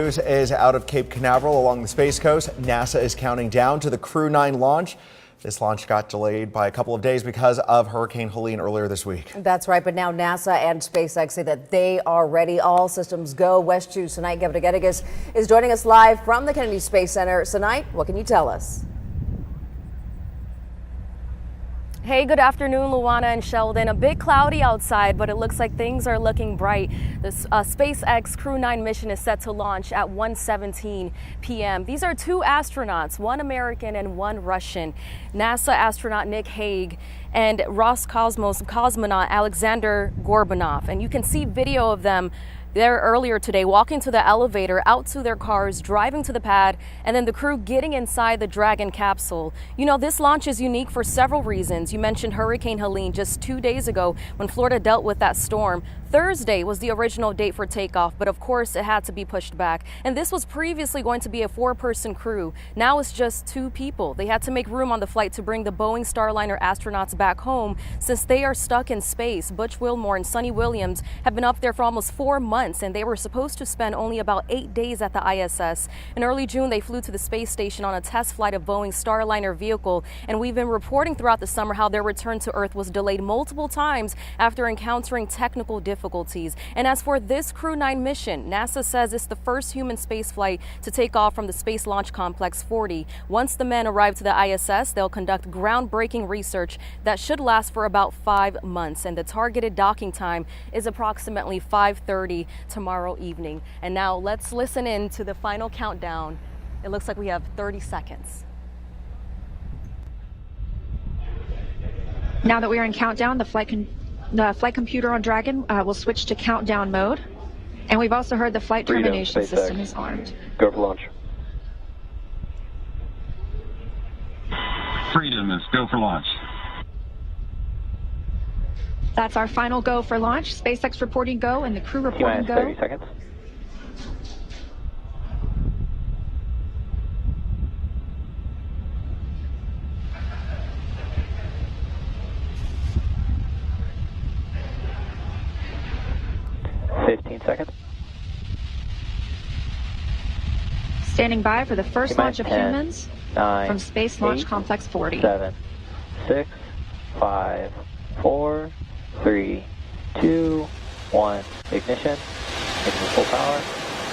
News is out of Cape Canaveral along the Space Coast. NASA is counting down to the Crew-9 launch. This launch got delayed by a couple of days because of Hurricane Helene earlier this week. That's right, but now NASA and SpaceX say that they are ready. All systems go. WESH 2 Senait Gebregiorgis is joining us live from the Kennedy Space Center. Senait, what can you tell us? Hey, good afternoon, Luana and Sheldon. A bit cloudy outside, but it looks like things are looking bright. The SpaceX Crew-9 mission is set to launch at 1:17 p.m. These are two astronauts, one American and one Russian. NASA astronaut Nick Hague and Roscosmos cosmonaut Alexander Gorbanov. And you can see video of them there earlier today, walking to the elevator, out to their cars, driving to the pad, and then the crew getting inside the Dragon capsule. You know, this launch is unique for several reasons. You mentioned Hurricane Helene just 2 days ago when Florida dealt with that storm. Thursday was the original date for takeoff, but of course it had to be pushed back. And this was previously going to be a 4-person crew. Now it's just 2 people. They had to make room on the flight to bring the Boeing Starliner astronauts back home since they are stuck in space. Butch Wilmore and Sonny Williams have been up there for almost 4 months, and they were supposed to spend only about 8 days at the ISS. In early June, they flew to the space station on a test flight of Boeing's Starliner vehicle, and we've been reporting throughout the summer how their return to Earth was delayed multiple times after encountering technical difficulties. And as for this Crew-9 mission, NASA says it's the first human space flight to take off from the Space Launch Complex 40. Once the men arrive to the ISS, they'll conduct groundbreaking research that should last for about 5 months, and the targeted docking time is approximately 5:30 tomorrow evening. And now let's listen in to the final countdown. It looks like we have 30 seconds. Now that we are in countdown, the flight computer on Dragon will switch to countdown mode. And we've also heard the flight termination system is armed. Go for launch. Freedom is go for launch. That's our final go for launch. SpaceX reporting go and the crew reporting go. 30 seconds. Seconds. Standing by for the first launch of 10, humans 9, from Space Launch Complex 40. 7, 6, 5, 4, 3, 2, 1. Ignition. Ignition full power.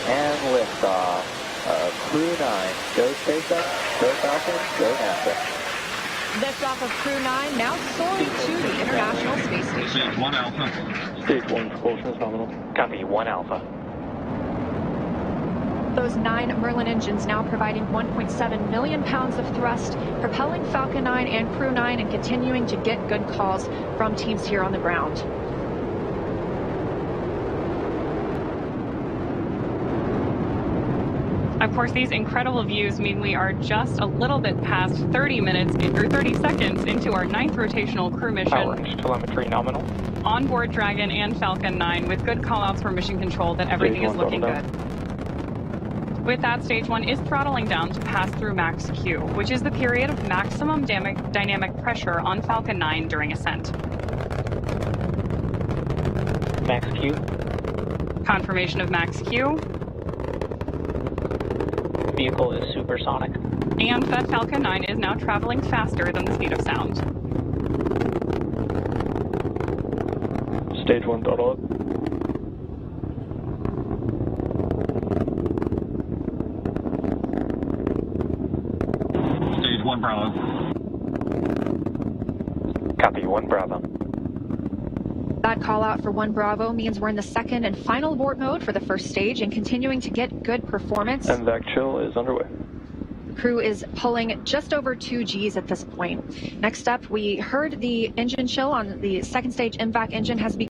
And liftoff. Crew-9. Go SpaceX. Go Falcon. Go NASA. Liftoff of Crew-9 now soaring to the International Space Station. Stage 1 Alpha. Stage 1 propulsion is nominal. Copy 1 Alpha. Those 9 Merlin engines now providing 1.7 million pounds of thrust, propelling Falcon 9 and Crew-9 and continuing to get good calls from teams here on the ground. Of course, these incredible views mean we are just a little bit past 30 minutes or 30 seconds into our 9th rotational crew mission. Power telemetry nominal. On board Dragon and Falcon 9 with good callouts from mission control that everything is looking good. With that, stage 1 is throttling down to pass through max Q, which is the period of maximum dynamic pressure on Falcon 9 during ascent. Max Q. Confirmation of max Q. Vehicle is supersonic. And that Falcon 9 is now traveling faster than the speed of sound. Stage 1 throttle up. Stage 1 Bravo. Copy 1 Bravo. That call out for 1 Bravo means we're in the second and final abort mode for the first stage and continuing to get good performance. And vac chill is underway. The crew is pulling just over 2 Gs at this point. Next up, we heard the engine chill on the second stage MVAC engine has begun.